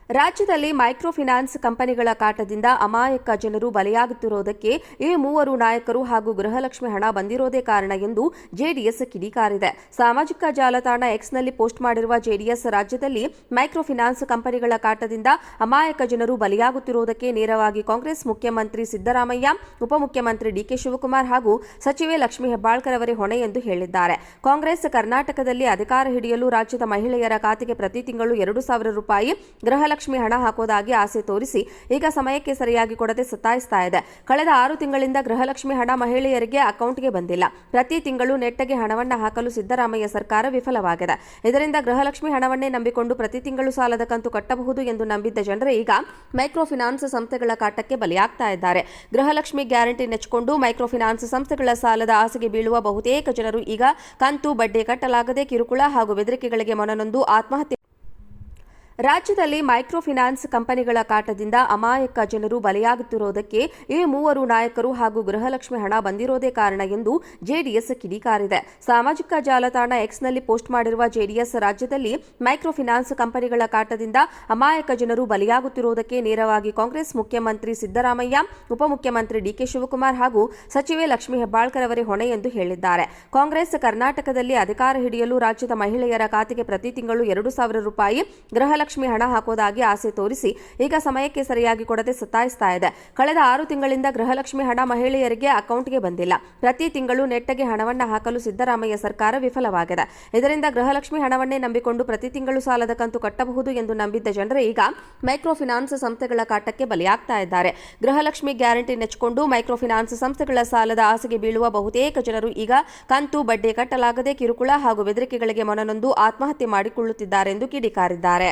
ರಾಜ್ಯದಲ್ಲಿ micro finance ಕಂಪನಿಗಳ ಕಾಟದಿಂದ ಅಮಾಯಕ ಜನರು ಬಲಿಯಾಗುತ್ತಿರುವುದಕ್ಕೆ ಈ ಮೂವರು ನಾಯಕರು ಹಾಗೂ ಗೃಹಲಕ್ಷ್ಮಿ ಹಣ ಬಂದಿರೋದೇ ಕಾರಣ ಎಂದು ಜೆಡಿಎಸ್ ಕಿಡಿಕಾರಿದೆ. ಸಾಮಾಜಿಕ ಜಾಲತಾಣ ಎಕ್ಸ್ನಲ್ಲಿ ಪೋಸ್ಟ್ ಮಾಡಿರುವ ಜೆಡಿಎಸ್, ರಾಜ್ಯದಲ್ಲಿ ಮೈಕ್ರೋ ಫೈನಾನ್ಸ್ ಕಂಪನಿಗಳ ಕಾಟದಿಂದ ಅಮಾಯಕ ಜನರು ಬಲಿಯಾಗುತ್ತಿರುವುದಕ್ಕೆ ನೇರವಾಗಿ ಕಾಂಗ್ರೆಸ್ ಮುಖ್ಯಮಂತ್ರಿ ಸಿದ್ದರಾಮಯ್ಯ, ಉಪಮುಖ್ಯಮಂತ್ರಿ ಡಿಕೆ ಶಿವಕುಮಾರ್ ಹಾಗೂ ಸಚಿವೆ ಲಕ್ಷ್ಮೀ ಹೆಬ್ಬಾಳ್ಕರ್ ಅವರೇ ಹೊಣೆ ಎಂದು ಹೇಳಿದ್ದಾರೆ. ಕಾಂಗ್ರೆಸ್ ಕರ್ನಾಟಕದಲ್ಲಿ ಅಧಿಕಾರ ಹಿಡಿಯಲು ರಾಜ್ಯದ ಮಹಿಳೆಯರ ಖಾತೆಗೆ ಪ್ರತಿ ತಿಂಗಳು 2,000 ರೂಪಾಯಿ ಗೃಹಲಕ್ಷ್ಮಿ ಹಣ ಹಾಕೋದಾಗಿ ಆಸೆ ತೋರಿಸಿ ಈಗ ಸಮಯಕ್ಕೆ ಸರಿಯಾಗಿ ಕೊಡದೆ ಸತಾಯಿಸ್ತಾ ಇದೆ. ಕಳೆದ 6 ತಿಂಗಳಿಂದ ಗೃಹಲಕ್ಷ್ಮಿ ಹಣ ಮಹಿಳೆಯರಿಗೆ ಅಕೌಂಟ್ಗೆ ಬಂದಿಲ್ಲ. ಪ್ರತಿ ತಿಂಗಳು ನೆಟ್ಟಗೆ ಹಣವನ್ನು ಹಾಕಲು ಸಿದ್ದರಾಮಯ್ಯ ಸರ್ಕಾರ ವಿಫಲವಾಗಿದೆ. ಇದರಿಂದ ಗೃಹಲಕ್ಷ್ಮಿ ಹಣವನ್ನೇ ನಂಬಿಕೊಂಡು ಪ್ರತಿ ತಿಂಗಳು ಸಾಲದ ಕಂತು ಕಟ್ಟಬಹುದು ಎಂದು ನಂಬಿದ್ದ ಜನರೇ ಈಗ ಮೈಕ್ರೋ ಫೈನಾನ್ಸ್ ಸಂಸ್ಥೆಗಳ ಕಾಟಕ್ಕೆ ಬಲಿಯಾಗ್ತಾ ಇದ್ದಾರೆ. ಗೃಹಲಕ್ಷ್ಮಿ ಗ್ಯಾರಂಟಿ ನೆಚ್ಚಿಕೊಂಡು ಮೈಕ್ರೋ ಫೈನಾನ್ಸ್ ಸಂಸ್ಥೆಗಳ ಸಾಲದ ಆಸೆಗೆ ಬೀಳುವ ಬಹುತೇಕ ಜನರು ಈಗ ಕಂತು ಬಡ್ಡಿ ಕಟ್ಟಲಾಗದೆ ಕಿರುಕುಳ ಹಾಗೂ ಬೆದರಿಕೆಗಳಿಗೆ ಮೊನನೊಂದು ಆತ್ಮಹತ್ಯೆ. ರಾಜ್ಯದಲ್ಲಿ ಮೈಕ್ರೋ ಫೈನಾನ್ಸ್ ಕಂಪನಿಗಳ ಕಾಟದಿಂದ ಅಮಾಯಕ ಜನರು ಬಲಿಯಾಗುತ್ತಿರುವುದಕ್ಕೆ ಈ ಮೂವರು ನಾಯಕರು ಹಾಗೂ ಗೃಹಲಕ್ಷ್ಮಿ ಹಣ ಬಂದಿರೋದೇ ಕಾರಣ ಎಂದು ಜೆಡಿಎಸ್ ಕಿಡಿಕಾರಿದೆ. ಸಾಮಾಜಿಕ ಜಾಲತಾಣ ಎಕ್ಸ್ನಲ್ಲಿ ಪೋಸ್ಟ್ ಮಾಡಿರುವ ಜೆಡಿಎಸ್, ರಾಜ್ಯದಲ್ಲಿ ಮೈಕ್ರೋ ಫೈನಾನ್ಸ್ ಕಂಪನಿಗಳ ಕಾಟದಿಂದ ಅಮಾಯಕ ಜನರು ಬಲಿಯಾಗುತ್ತಿರುವುದಕ್ಕೆ ನೇರವಾಗಿ ಕಾಂಗ್ರೆಸ್ ಮುಖ್ಯಮಂತ್ರಿ ಸಿದ್ದರಾಮಯ್ಯ, ಉಪಮುಖ್ಯಮಂತ್ರಿ ಡಿಕೆ ಶಿವಕುಮಾರ್ ಹಾಗೂ ಸಚಿವೆ ಲಕ್ಷ್ಮೀ ಹೆಬ್ಬಾಳ್ಕರ್ ಅವರೇ ಹೊಣೆ ಎಂದು ಹೇಳಿದ್ದಾರೆ. ಕಾಂಗ್ರೆಸ್ ಕರ್ನಾಟಕದಲ್ಲಿ ಅಧಿಕಾರ ಹಿಡಿಯಲು ರಾಜ್ಯದ ಮಹಿಳೆಯರ ಖಾತೆಗೆ ಪ್ರತಿ ತಿಂಗಳು 2,000 ರೂಪಾಯಿ ಗೃಹಲಕ್ಷ್ಮಿ ಹಣ ಹಾಕೋದಾಗಿ ಆಸೆ ತೋರಿಸಿ ಈಗ ಸಮಯಕ್ಕೆ ಸರಿಯಾಗಿ ಕೊಡದೆ ಸತಾಯಿಸ್ತಾ ಇದೆ. ಕಳೆದ 6 ತಿಂಗಳಿಂದ ಗೃಹಲಕ್ಷ್ಮಿ ಹಣ ಮಹಿಳೆಯರಿಗೆ ಅಕೌಂಟ್ಗೆ ಬಂದಿಲ್ಲ. ಪ್ರತಿ ತಿಂಗಳು ನೆಟ್ಟಗೆ ಹಣವನ್ನು ಹಾಕಲು ಸಿದ್ದರಾಮಯ್ಯ ಸರ್ಕಾರ ವಿಫಲವಾಗಿದೆ. ಇದರಿಂದ ಗೃಹಲಕ್ಷ್ಮಿ ಹಣವನ್ನೇ ನಂಬಿಕೊಂಡು ಪ್ರತಿ ತಿಂಗಳು ಸಾಲದ ಕಂತು ಕಟ್ಟಬಹುದು ಎಂದು ನಂಬಿದ್ದ ಜನರೇ ಈಗ ಮೈಕ್ರೋ ಫೈನಾನ್ಸ್ ಸಂಸ್ಥೆಗಳ ಕಾಟಕ್ಕೆ ಬಲಿಯಾಗ್ತಾ ಇದ್ದಾರೆ. ಗೃಹಲಕ್ಷ್ಮಿ ಗ್ಯಾರಂಟಿ ನೆಚ್ಚಿಕೊಂಡು ಮೈಕ್ರೋ ಫೈನಾನ್ಸ್ ಸಂಸ್ಥೆಗಳ ಸಾಲದ ಆಸೆಗೆ ಬೀಳುವ ಬಹುತೇಕ ಜನರು ಈಗ ಕಂತು ಬಡ್ಡಿ ಕಟ್ಟಲಾಗದೆ ಕಿರುಕುಳ ಹಾಗೂ ಬೆದರಿಕೆಗಳಿಗೆ ಮೊನನೊಂದು ಆತ್ಮಹತ್ಯೆ ಮಾಡಿಕೊಳ್ಳುತ್ತಿದ್ದಾರೆ ಎಂದು ಕಿಡಿಕಾರಿದ್ದಾರೆ.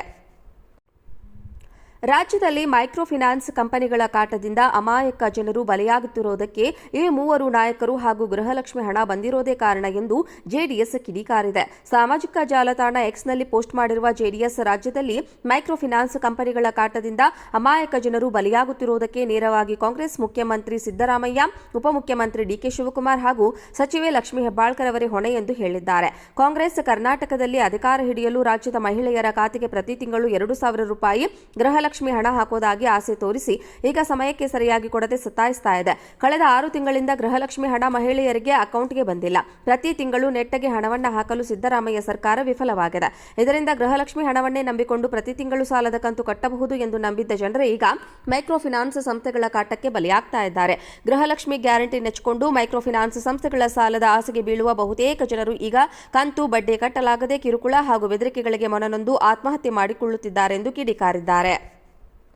ರಾಜ್ಯದಲ್ಲಿ ಮೈಕ್ರೋ ಫೈನಾನ್ಸ್ ಕಂಪನಿಗಳ ಕಾಟದಿಂದ ಅಮಾಯಕ ಜನರು ಬಲಿಯಾಗುತ್ತಿರುವುದಕ್ಕೆ ಈ ಮೂವರು ನಾಯಕರು ಹಾಗೂ ಗೃಹಲಕ್ಷ್ಮಿ ಹಣ ಬಂದಿರೋದೇ ಕಾರಣ ಎಂದು ಜೆಡಿಎಸ್ ಕಿಡಿಕಾರಿದೆ. ಸಾಮಾಜಿಕ ಜಾಲತಾಣ ಎಕ್ಸ್ನಲ್ಲಿ ಪೋಸ್ಟ್ ಮಾಡಿರುವ ಜೆಡಿಎಸ್, ರಾಜ್ಯದಲ್ಲಿ ಮೈಕ್ರೋ ಫೈನಾನ್ಸ್ ಕಂಪನಿಗಳ ಕಾಟದಿಂದ ಅಮಾಯಕ ಜನರು ಬಲಿಯಾಗುತ್ತಿರುವುದಕ್ಕೆ ನೇರವಾಗಿ ಕಾಂಗ್ರೆಸ್ ಮುಖ್ಯಮಂತ್ರಿ ಸಿದ್ದರಾಮಯ್ಯ, ಉಪಮುಖ್ಯಮಂತ್ರಿ ಡಿಕೆ ಶಿವಕುಮಾರ್ ಹಾಗೂ ಸಚಿವೆ ಲಕ್ಷ್ಮೀ ಹೆಬ್ಬಾಳ್ಕರ್ ಅವರೇ ಹೊಣೆ ಎಂದು ಹೇಳಿದ್ದಾರೆ. ಕಾಂಗ್ರೆಸ್ ಕರ್ನಾಟಕದಲ್ಲಿ ಅಧಿಕಾರ ಹಿಡಿಯಲು ರಾಜ್ಯದ ಮಹಿಳೆಯರ ಖಾತೆಗೆ ಪ್ರತಿ ತಿಂಗಳು 2,000 ರೂಪಾಯಿ ಗೃಹಲಕ್ಷ್ಮಿ ಹಣ ಹಾಕೋದಾಗಿ ಆಸೆ ತೋರಿಸಿ ಈಗ ಸಮಯಕ್ಕೆ ಸರಿಯಾಗಿ ಕೊಡದೆ ಸತಾಯಿಸ್ತಾ ಇದೆ. ಕಳೆದ 6 ತಿಂಗಳಿಂದ ಗೃಹಲಕ್ಷ್ಮಿ ಹಣ ಮಹಿಳೆಯರಿಗೆ ಅಕೌಂಟ್ಗೆ ಬಂದಿಲ್ಲ. ಪ್ರತಿ ತಿಂಗಳು ನೆಟ್ಟಗೆ ಹಣವನ್ನು ಹಾಕಲು ಸಿದ್ದರಾಮಯ್ಯ ಸರ್ಕಾರ ವಿಫಲವಾಗಿದೆ. ಇದರಿಂದ ಗೃಹಲಕ್ಷ್ಮಿ ಹಣವನ್ನೇ ನಂಬಿಕೊಂಡು ಪ್ರತಿ ತಿಂಗಳು ಸಾಲದ ಕಂತು ಕಟ್ಟಬಹುದು ಎಂದು ನಂಬಿದ್ದ ಜನರೇ ಈಗ ಮೈಕ್ರೋ ಫೈನಾನ್ಸ್ ಸಂಸ್ಥೆಗಳ ಕಾಟಕ್ಕೆ ಬಲಿಯಾಗ್ತಾ ಇದ್ದಾರೆ. ಗೃಹಲಕ್ಷ್ಮಿ ಗ್ಯಾರಂಟಿ ನೆಚ್ಚಿಕೊಂಡು ಮೈಕ್ರೋ ಫೈನಾನ್ಸ್ ಸಂಸ್ಥೆಗಳ ಸಾಲದ ಆಸೆಗೆ ಬೀಳುವ ಬಹುತೇಕ ಜನರು ಈಗ ಕಂತು ಬಡ್ಡಿ ಕಟ್ಟಲಾಗದೆ ಕಿರುಕುಳ ಹಾಗೂ ಬೆದರಿಕೆಗಳಿಗೆ ಮೊನನೊಂದು ಆತ್ಮಹತ್ಯೆ ಮಾಡಿಕೊಳ್ಳುತ್ತಿದ್ದಾರೆ ಎಂದು ಕಿಡಿಕಾರಿದ್ದಾರೆ.